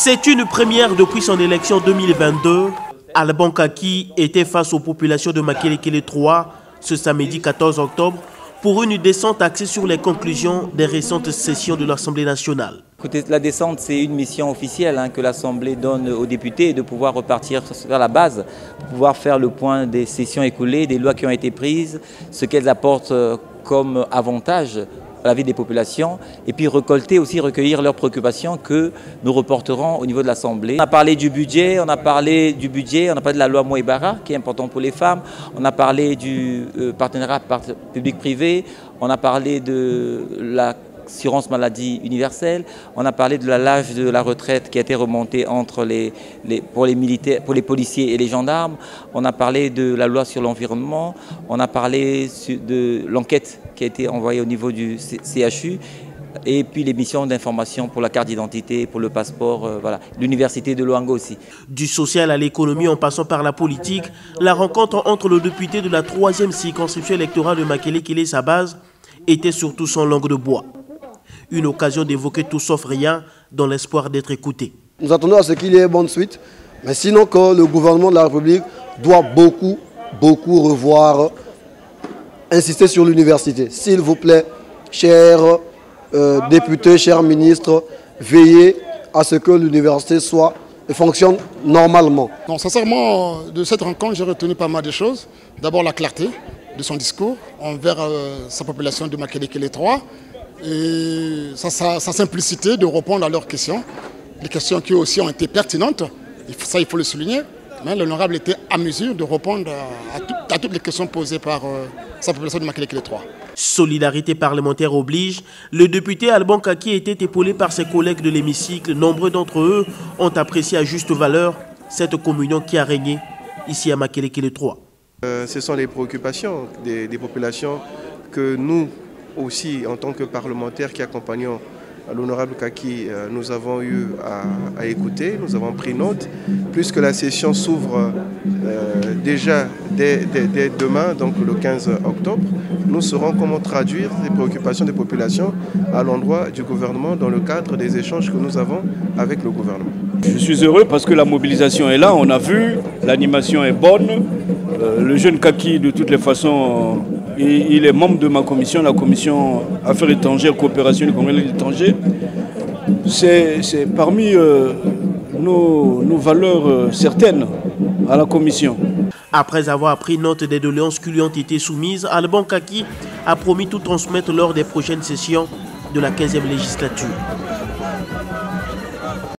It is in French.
C'est une première depuis son élection 2022. Alban Kaki était face aux populations de Makelekele 3 ce samedi 14 octobre pour une descente axée sur les conclusions des récentes sessions de l'Assemblée nationale. Écoutez, la descente, c'est une mission officielle que l'Assemblée donne aux députés de pouvoir repartir vers la base, pour pouvoir faire le point des sessions écoulées, des lois qui ont été prises, ce qu'elles apportent comme avantage à la vie des populations, et puis recueillir leurs préoccupations que nous reporterons au niveau de l'Assemblée. On a parlé du budget, on a parlé de la loi Moïbara qui est importante pour les femmes, on a parlé du partenariat public-privé, on a parlé de l'assurance maladie universelle, on a parlé de l'âge de la retraite qui a été remonté pour les militaires, pour les policiers et les gendarmes, on a parlé de la loi sur l'environnement, on a parlé de l'enquête qui a été envoyée au niveau du CHU, et puis les missions d'information pour la carte d'identité, pour le passeport, voilà. L'université de Loango aussi. Du social à l'économie en passant par la politique, la rencontre entre le député de la 3e circonscription électorale de Makelekele et sa base était surtout son langue de bois. Une occasion d'évoquer tout sauf rien dans l'espoir d'être écouté. Nous attendons à ce qu'il y ait bonne suite, mais sinon que le gouvernement de la République doit beaucoup revoir, insister sur l'université. S'il vous plaît, chers députés, chers ministres, veillez à ce que l'université fonctionne normalement. Non, sincèrement, de cette rencontre, j'ai retenu pas mal de choses. D'abord la clarté de son discours envers sa population de Makelekele 3 et sa simplicité de répondre à leurs questions. Les questions qui aussi ont été pertinentes, ça il faut le souligner. Mais l'honorable était à mesure de répondre à toutes les questions posées par sa population de Makelekele 3. Solidarité parlementaire oblige, le député Alban Kaki était épaulé par ses collègues de l'hémicycle. Nombreux d'entre eux ont apprécié à juste valeur cette communion qui a régné ici à Makelekele 3. Ce sont les préoccupations des populations que nous aussi, en tant que parlementaires qui accompagnons l'honorable Kaki, nous avons eu à écouter, nous avons pris note. Puisque la session s'ouvre déjà dès demain, donc le 15 octobre, nous saurons comment traduire les préoccupations des populations à l'endroit du gouvernement dans le cadre des échanges que nous avons avec le gouvernement. Je suis heureux parce que la mobilisation est là, on a vu, l'animation est bonne. Le jeune Kaki, de toutes les façons, il est membre de ma commission, la commission Affaires étrangères, coopération du Congrès étranger. C'est parmi nos valeurs certaines à la commission. Après avoir pris note des doléances qui lui ont été soumises, Alban Kaki a promis tout transmettre lors des prochaines sessions de la 15e législature.